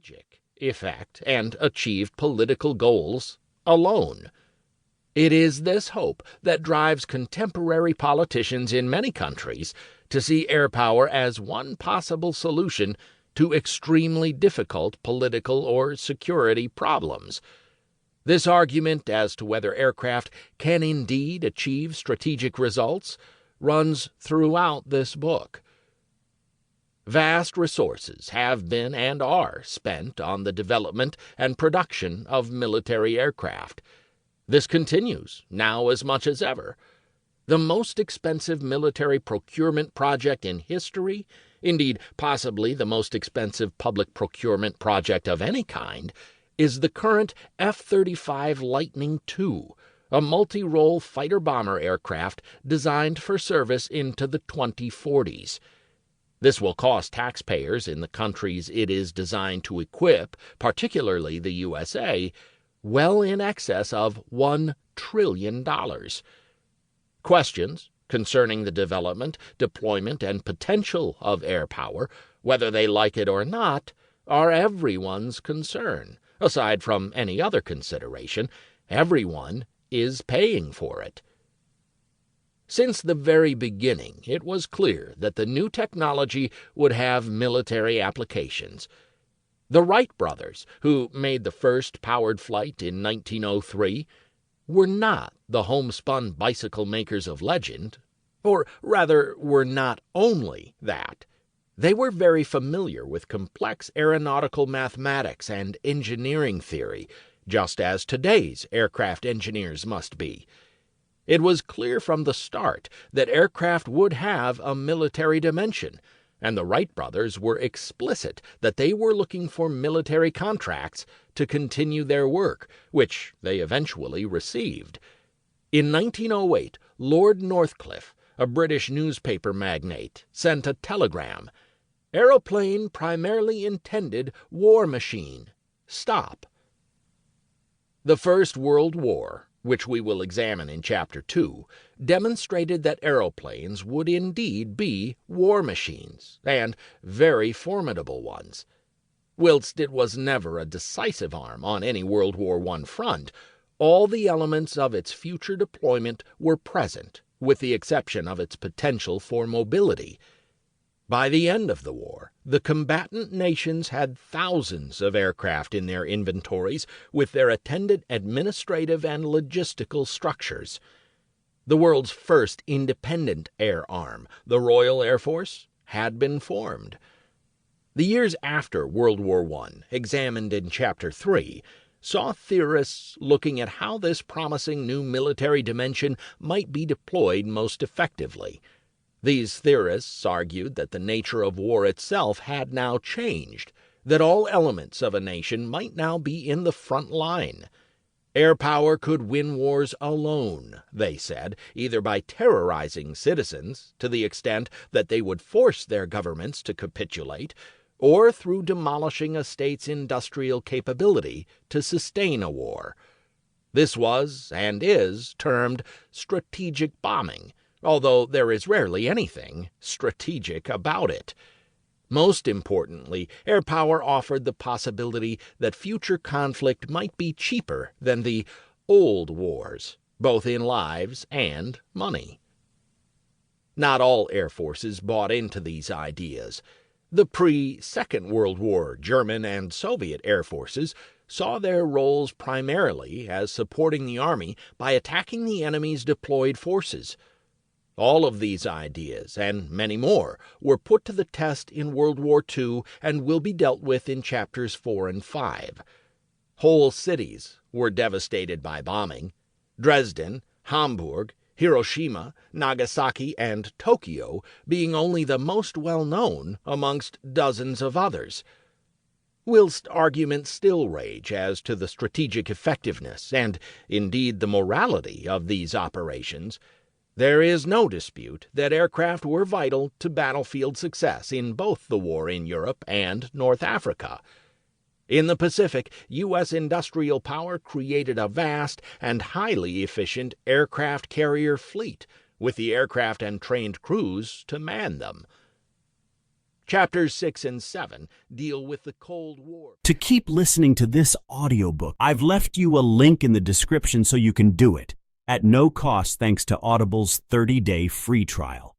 strategic effect and achieved political goals alone. It is this hope that drives contemporary politicians in many countries to see air power as one possible solution to extremely difficult political or security problems. This argument as to whether aircraft can indeed achieve strategic results runs throughout this book. Vast resources have been and are spent on the development and production of military aircraft. This continues now as much as ever. The most expensive military procurement project in history, indeed possibly the most expensive public procurement project of any kind, is the current F-35 Lightning II, a multi-role fighter-bomber aircraft designed for service into the 2040s. This will cost taxpayers in the countries it is designed to equip, particularly the USA, well in excess of $1 trillion. Questions concerning the development, deployment, and potential of air power, whether they like it or not, are everyone's concern. Aside from any other consideration, everyone is paying for it. Since the very beginning, it was clear that the new technology would have military applications. The Wright brothers, who made the first powered flight in 1903, were not the homespun bicycle makers of legend, or rather were not only that. They were very familiar with complex aeronautical mathematics and engineering theory, just as today's aircraft engineers must be. It was clear from the start that aircraft would have a military dimension, and the Wright brothers were explicit that they were looking for military contracts to continue their work, which they eventually received. In 1908, Lord Northcliffe, a British newspaper magnate, sent a telegram, "Aeroplane primarily intended war machine. Stop." The First World War, which we will examine in Chapter 2, demonstrated that aeroplanes would indeed be war machines, and very formidable ones. Whilst it was never a decisive arm on any World War I front, all the elements of its future deployment were present, with the exception of its potential for mobility. By the end of the war, the combatant nations had thousands of aircraft in their inventories with their attendant administrative and logistical structures. The world's first independent air arm, the Royal Air Force, had been formed. The years after World War I, examined in Chapter 3, saw theorists looking at how this promising new military dimension might be deployed most effectively. These theorists argued that the nature of war itself had now changed, that all elements of a nation might now be in the front line. Air power could win wars alone, they said, either by terrorizing citizens to the extent that they would force their governments to capitulate, or through demolishing a state's industrial capability to sustain a war. This was, and is, termed strategic bombing, although there is rarely anything strategic about it. Most importantly, air power offered the possibility that future conflict might be cheaper than the old wars, both in lives and money. Not all air forces bought into these ideas. The pre-Second World War German and Soviet air forces saw their roles primarily as supporting the Army by attacking the enemy's deployed forces. All of these ideas, and many more, were put to the test in World War II and will be dealt with in Chapters 4 and 5. Whole cities were devastated by bombing. Dresden, Hamburg, Hiroshima, Nagasaki, and Tokyo being only the most well-known amongst dozens of others. Whilst arguments still rage as to the strategic effectiveness and, indeed, the morality of these operations, there is no dispute that aircraft were vital to battlefield success in both the war in Europe and North Africa. In the Pacific, U.S. industrial power created a vast and highly efficient aircraft carrier fleet, with the aircraft and trained crews to man them. Chapters 6 and 7 deal with the Cold War. To keep listening to this audiobook, I've left you a link in the description so you can do it, at no cost thanks to Audible's 30-day free trial.